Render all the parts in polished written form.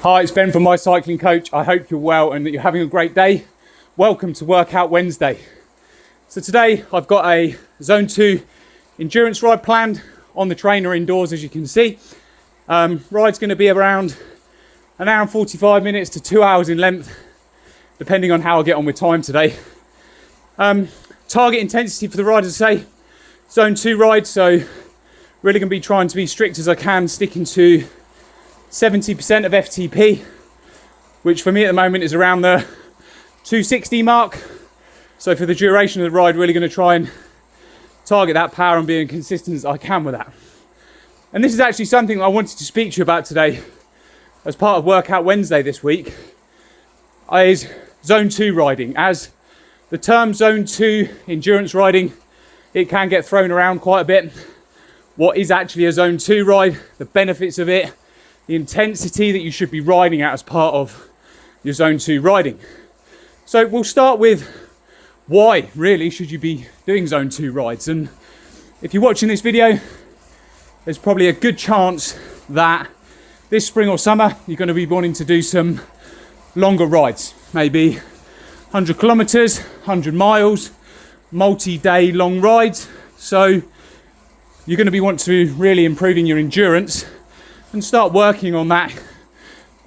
Hi, it's Ben from My Cycling Coach. I hope you're well and that you're having a great day. Welcome to Workout Wednesday. So today I've got a Zone 2 endurance ride planned on the trainer indoors, as you can see. Ride's going to be around an hour and 45 minutes to 2 hours in length, depending on how I get on with time today. Target intensity for the ride, as I say, Zone 2 ride, so really going to be trying to be strict as I can, sticking to 70% of FTP, which for me at the moment is around the 260 mark. So for the duration of the ride, really going to try and target that power and being consistent as I can with that. And this is actually something I wanted to speak to you about today as part of Workout Wednesday this week, is Zone 2 riding. As the term Zone 2 endurance riding, it can get thrown around quite a bit. What is actually a Zone 2 ride, the benefits of it, the intensity that you should be riding at as part of your Zone 2 riding. So we'll start with why really should you be doing Zone 2 rides. And if you're watching this video, there's probably a good chance that this spring or summer you're going to be wanting to do some longer rides, maybe 100 kilometers, 100 miles, multi-day long rides. So you're going to be wanting to really improving your endurance and start working on that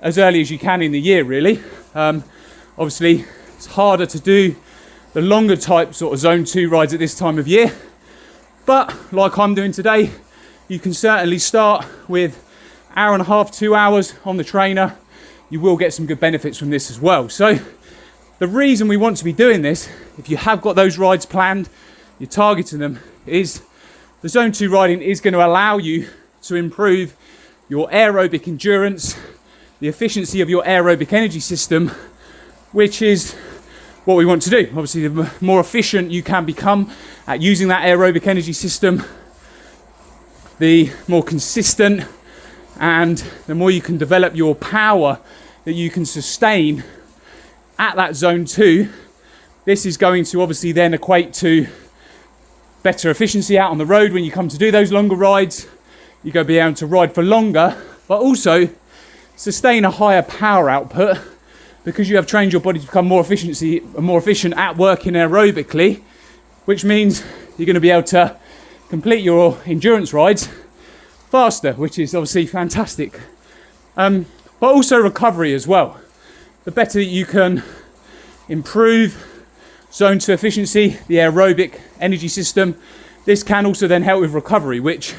as early as you can in the year, really. Obviously, it's harder to do the longer type sort of Zone 2 rides at this time of year. But like I'm doing today, you can certainly start with hour and a half, 2 hours on the trainer. You will get some good benefits from this as well. So the reason we want to be doing this, if you have got those rides planned, you're targeting them, is the Zone 2 riding is going to allow you to improve your aerobic endurance, the efficiency of your aerobic energy system, which is what we want to do. Obviously, the more efficient you can become at using that aerobic energy system, the more consistent and the more you can develop your power that you can sustain at that Zone 2. This is going to obviously then equate to better efficiency out on the road when you come to do those longer rides. You're going to be able to ride for longer, but also sustain a higher power output because you have trained your body to become more efficient at working aerobically, which means you're going to be able to complete your endurance rides faster, which is obviously fantastic. But also recovery as well. The better you can improve Zone 2 efficiency, the aerobic energy system, this can also then help with recovery, which,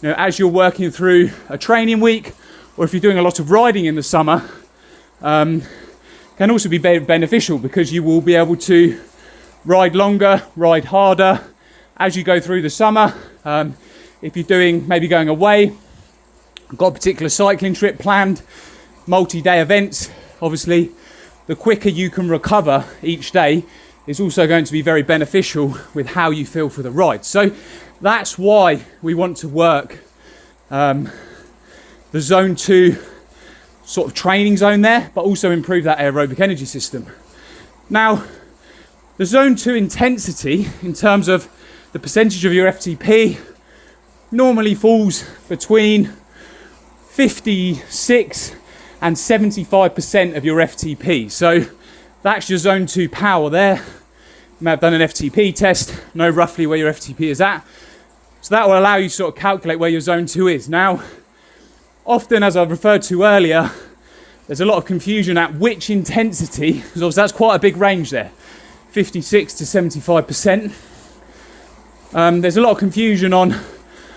you know, as you're working through a training week, or if you're doing a lot of riding in the summer, can also be very beneficial because you will be able to ride longer, ride harder as you go through the summer. If you're doing, maybe going away, got a particular cycling trip planned, multi-day events, obviously the quicker you can recover each day is also going to be very beneficial with how you feel for the ride. So that's why we want to work the Zone 2 sort of training zone there, but also improve that aerobic energy system. Now, the Zone 2 intensity in terms of the percentage of your FTP normally falls between 56 and 75% of your FTP. So that's your Zone 2 power there. You may have done an FTP test, know roughly where your FTP is at. So that will allow you to sort of calculate where your Zone 2 is. Now, often, as I've referred to earlier, there's a lot of confusion at which intensity, because obviously that's quite a big range there, 56 to 75%. There's a lot of confusion on,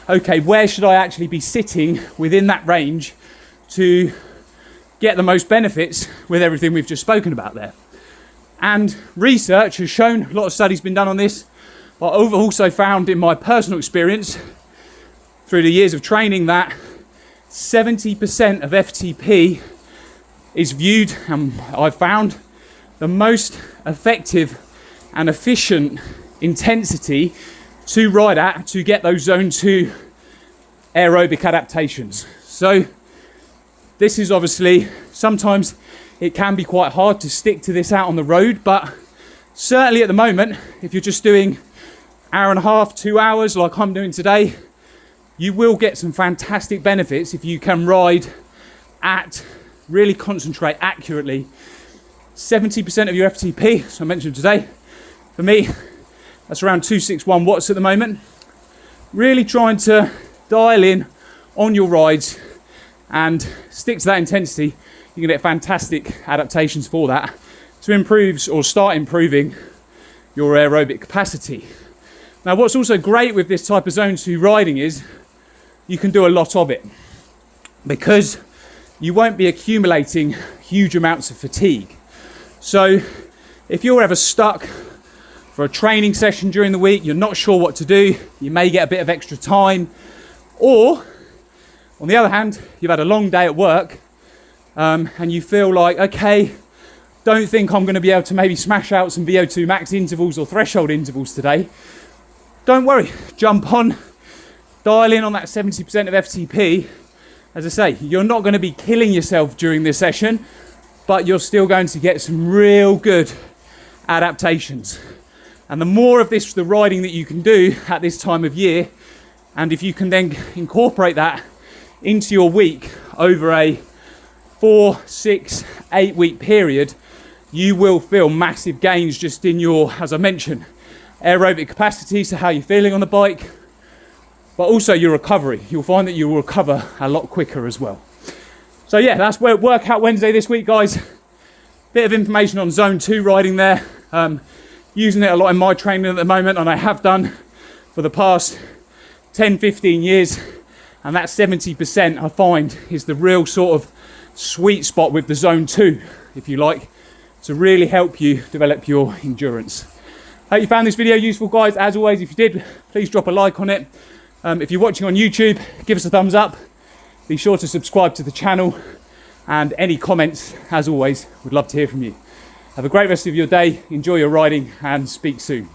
okay, where should I actually be sitting within that range to get the most benefits with everything we've just spoken about there. And research has shown, a lot of studies been done on this, but I've also found in my personal experience through the years of training that 70% of FTP is viewed, and I've found, the most effective and efficient intensity to ride at to get those Zone 2 aerobic adaptations. So this is obviously, sometimes it can be quite hard to stick to this out on the road, but certainly at the moment, if you're just doing hour and a half, 2 hours like I'm doing today, you will get some fantastic benefits if you can ride at really concentrate accurately. 70% of your FTP, so I mentioned today, for me, that's around 261 watts at the moment. Really trying to dial in on your rides and stick to that intensity. You can get fantastic adaptations for that to improve or start improving your aerobic capacity. Now, what's also great with this type of Zone 2 riding is you can do a lot of it because you won't be accumulating huge amounts of fatigue. So if you're ever stuck for a training session during the week, you're not sure what to do, you may get a bit of extra time, or on the other hand, you've had a long day at work and you feel like, okay, don't think I'm going to be able to maybe smash out some VO2 max intervals or threshold intervals today. Don't worry, jump on, dial in on that 70% of FTP. As I say, you're not going to be killing yourself during this session, but you're still going to get some real good adaptations. And the more of the riding that you can do at this time of year, and if you can then incorporate that into your week over a 4, 6, 8 week period, you will feel massive gains just in your, as I mentioned, aerobic capacity, so how you're feeling on the bike, but also your recovery. You'll find that you will recover a lot quicker as well. So yeah, that's where Workout Wednesday this week, guys. Bit of information on Zone 2 riding there. Using it a lot in my training at the moment, and I have done for the past 10, 15 years. And that 70% I find is the real sort of sweet spot with the Zone 2, if you like, to really help you develop your endurance. Hope you found this video useful, guys. As always, if you did, please drop a like on it. If you're watching on YouTube, give us a thumbs up. Be sure to subscribe to the channel, and any comments, as always, would love to hear from you. Have a great rest of your day, enjoy your riding, and speak soon.